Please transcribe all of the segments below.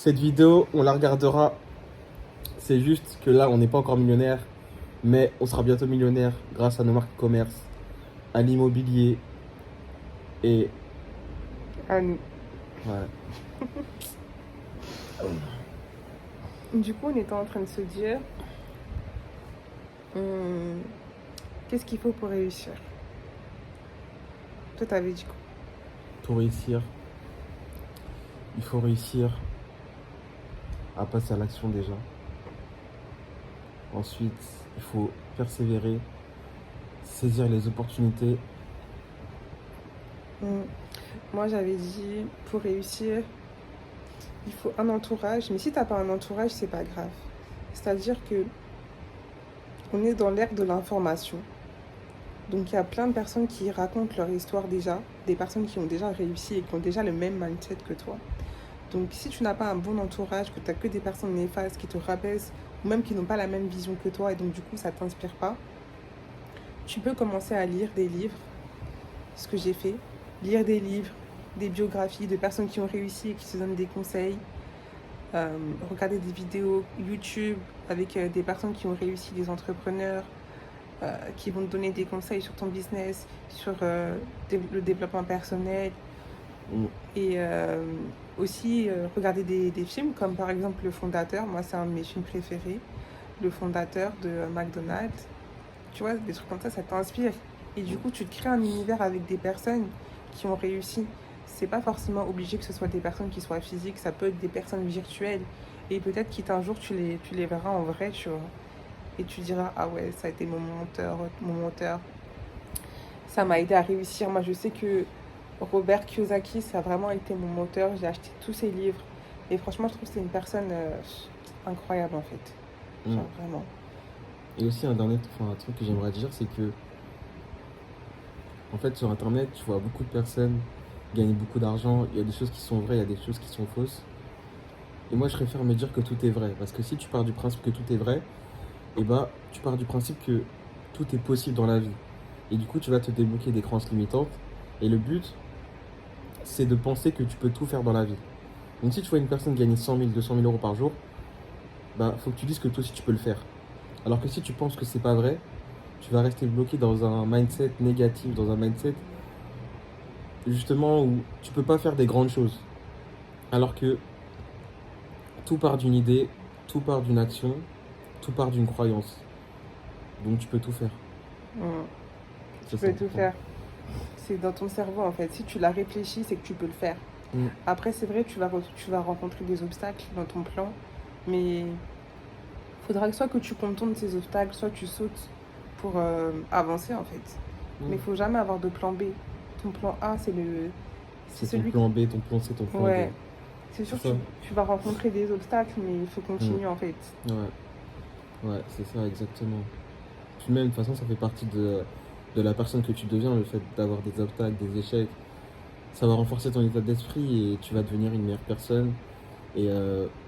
Cette vidéo, on la regardera. C'est juste que là, on n'est pas encore millionnaire, mais on sera bientôt millionnaire grâce à nos marques de commerce, à l'immobilier et À nous. ouais. Du coup, on était en train de se dire, qu'est-ce qu'il faut pour réussir? Toi, t'avais dit quoi? Pour réussir, il faut réussir à passer à l'action déjà. Ensuite, il faut persévérer, saisir les opportunités. Moi, j'avais dit, pour réussir, il faut un entourage. Mais si t'as pas un entourage, c'est pas grave. C'est-à-dire que on est dans l'ère de l'information. Donc, il y a plein de personnes qui racontent leur histoire déjà, des personnes qui ont déjà réussi et qui ont déjà le même mindset que toi. Donc, si tu n'as pas un bon entourage, que tu n'as que des personnes néfastes qui te rabaissent, ou même qui n'ont pas la même vision que toi, et donc du coup, ça ne t'inspire pas, tu peux commencer à lire des livres, ce que j'ai fait, lire des livres, des biographies de personnes qui ont réussi et qui te donnent des conseils, regarder des vidéos YouTube avec des personnes qui ont réussi, des entrepreneurs, qui vont te donner des conseils sur ton business, sur le développement personnel, Mm. et aussi regarder des films comme par exemple Le Fondateur. Moi, c'est un de mes films préférés, Le Fondateur de McDonald's. Tu vois, des trucs comme ça t'inspire. Et du coup, tu te crées un univers avec des personnes qui ont réussi. C'est pas forcément obligé que ce soit des personnes qui soient physiques, ça peut être des personnes virtuelles. Et peut-être qu'un jour, tu les verras en vrai, tu vois. Et tu diras, ah ouais, ça a été mon moteur. Ça m'a aidé à réussir. Moi, je sais que Robert Kiyosaki, ça a vraiment été mon moteur. J'ai acheté tous ses livres. Et franchement, je trouve que c'est une personne incroyable, en fait. Mm. Genre, vraiment. Et aussi un truc que j'aimerais dire, c'est que en fait sur internet, tu vois beaucoup de personnes gagner beaucoup d'argent. Il y a des choses qui sont vraies, il y a des choses qui sont fausses. Et moi, je préfère me dire que tout est vrai, parce que si tu pars du principe que tout est vrai, et bah tu pars du principe que tout est possible dans la vie. Et du coup, tu vas te débloquer des croyances limitantes. Et le but, c'est de penser que tu peux tout faire dans la vie. Donc si tu vois une personne gagner 100 000, 200 000 euros par jour, bah faut que tu dises que toi aussi tu peux le faire. Alors que si tu penses que c'est pas vrai, tu vas rester bloqué dans un mindset négatif, dans un mindset justement où tu peux pas faire des grandes choses. Alors que tout part d'une idée, tout part d'une action, tout part d'une croyance. Donc tu peux tout faire. Mm. Tu Ça, c'est peux tout important. faire. C'est dans ton cerveau, en fait. Si tu l'as réfléchi, c'est que tu peux le faire. Mm. Après, c'est vrai, tu vas rencontrer des obstacles dans ton plan. Mais il faudra que soit que tu contournes ces obstacles, soit tu sautes pour avancer, en fait. Mm. Mais il faut jamais avoir de plan B. Ton plan A, c'est C'est ton celui plan B, ton plan C, ton plan Ouais. D. C'est sûr C'est que ça. tu vas rencontrer des obstacles, mais il faut continuer, en fait. Ouais, c'est ça exactement. Puis même, de toute façon, ça fait partie de la personne que tu deviens, le fait d'avoir des obstacles, des échecs. Ça va renforcer ton état d'esprit et tu vas devenir une meilleure personne. Et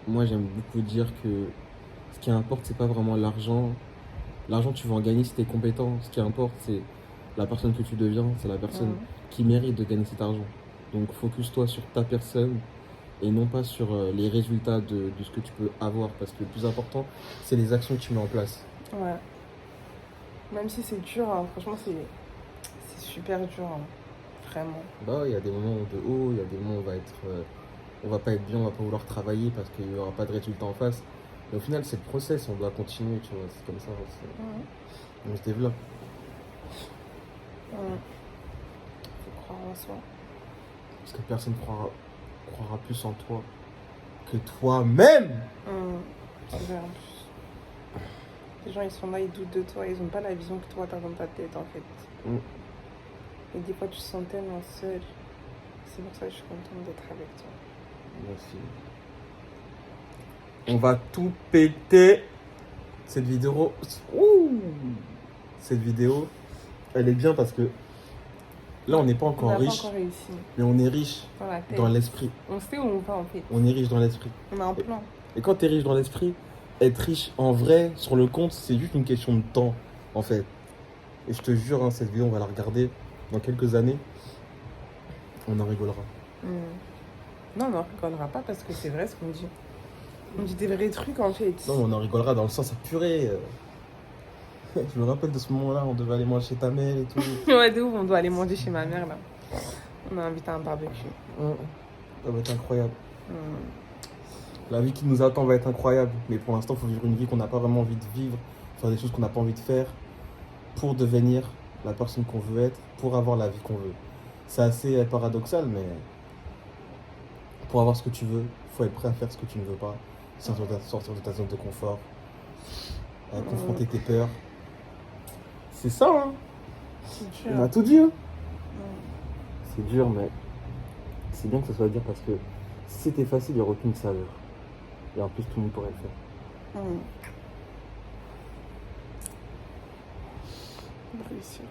moi, j'aime beaucoup dire que ce qui importe, c'est pas vraiment l'argent. L'argent, tu vas en gagner si tu es compétent. Ce qui importe, c'est la personne que tu deviens, c'est la personne qui mérite de gagner cet argent. Donc, focus-toi sur ta personne et non pas sur les résultats de ce que tu peux avoir. Parce que le plus important, c'est les actions que tu mets en place. Ouais. Même si c'est dur, hein, franchement, c'est super dur, hein. Vraiment. Bah, il y a des moments de haut, il y a des moments où on va pas être bien, on va pas vouloir travailler parce qu'il y aura pas de résultat en face. Mais au final, c'est le process, on doit continuer, tu vois, c'est comme ça, on se développe. Faut croire en soi. Parce que personne croira plus en toi que toi-même. C'est vrai, en plus. Les gens, ils sont là, ils doutent de toi, ils ont pas la vision que toi, t'as dans ta tête, en fait. Mm. Et des fois, tu te sens tellement seul. C'est pour ça que je suis contente d'être avec toi. Merci. On va tout péter. Cette vidéo, cette vidéo, elle est bien parce que là, on n'est pas On encore n'a pas riche, encore réussi mais on est riche dans la tête. dans l'esprit. On sait où on va, en fait. On est riche dans l'esprit. On a un plan. Et quand tu es riche dans l'esprit, être riche en vrai sur le compte, c'est juste une question de temps, en fait. Et je te jure, hein, cette vidéo, on va la regarder dans quelques années. On en rigolera. Non, on n'en rigolera pas parce que c'est vrai ce qu'on dit. On dit des vrais trucs en fait. Non, on en rigolera dans le sens à purée. Je me rappelle de ce moment-là, on devait aller manger chez ta mère et tout. Ouais, de ouf, on doit aller manger chez ma mère là. On a invité à un barbecue. Ça va être incroyable. Hmm. La vie qui nous attend va être incroyable. Mais pour l'instant, il faut vivre une vie qu'on n'a pas vraiment envie de vivre. Faire des choses qu'on n'a pas envie de faire. Pour devenir la personne qu'on veut être. Pour avoir la vie qu'on veut. C'est assez paradoxal, mais pour avoir ce que tu veux, il faut être prêt à faire ce que tu ne veux pas. Sortir de ta zone de confort. Confronter tes peurs. C'est ça, hein. C'est On a dur. tout dit, hein. Hmm. C'est dur, mais c'est bien que ça soit dur parce que si c'était facile, il n'y aurait aucune saveur. Et en plus, tout le monde pourrait le faire. Hmm. Réussir.